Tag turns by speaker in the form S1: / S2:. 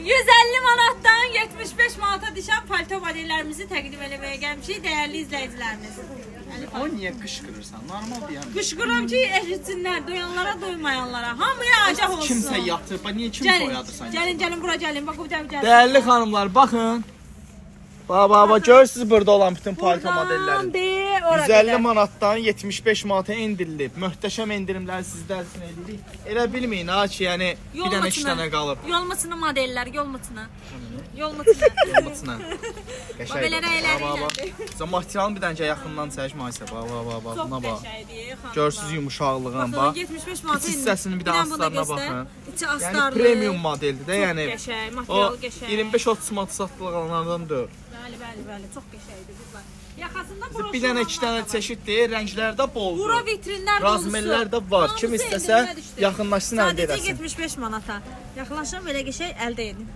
S1: 150 manatdan 75 manata düşən palto modellərimizi təqdim eləməyə gəlmişik dəyərli izləyicilərimiz.
S2: O niyə qışqırırsan? Normaldır yəni.
S1: Qışqıram ki, eşitsinlər, doyanlara, doymayanlara. Hamıya acaq olsun.
S2: Kimsə yatır, niyə kim soyadırsan?
S1: Gəlin, bura gəlin. Bax, bu gəlin.
S2: Dəyərli xanımlar, baxın. Bax, görürsünüz burada olan bütün palto modellərini. 150 manatdan 75 manata endirilib. Möhtəşəm endirimləri sizlər üçün edirik. Elə bilməyin ha ki, yəni bir dənə 2 dənə qalıb.
S1: Yolmaçına modellər, yolmaçına.
S2: Yolmaçına.
S1: Bax, belə rəyləri gəldi.
S2: Sən materialın bir dənə yaxından çək Maysə. Bax, buna bax.
S1: Qəşəngdir.
S2: Görsüz yumuşaqlığına bax.
S1: 75 manata.
S2: İç hissəsinin bir də astarına baxın.
S1: İçi astarlı.
S2: Yəni premium modeldir də, yəni.
S1: Çox qəşəng, material qəşəng.
S2: 25-30 manat satılğanlardan deyil.
S1: Bəli, çox qəşəngdir qızlar. Yaxasında broşur.
S2: Bir dənə 2 dənə çeşiddir, rənglərdə boldur.
S1: Bura vitrinlər dolusu.
S2: Razmellər də var. Kim istəsə yaxınlaşsın əldə
S1: Sadəcə
S2: edəsin.
S1: 75 manata. Yaxınlaşın belə qəşəng əldə edin.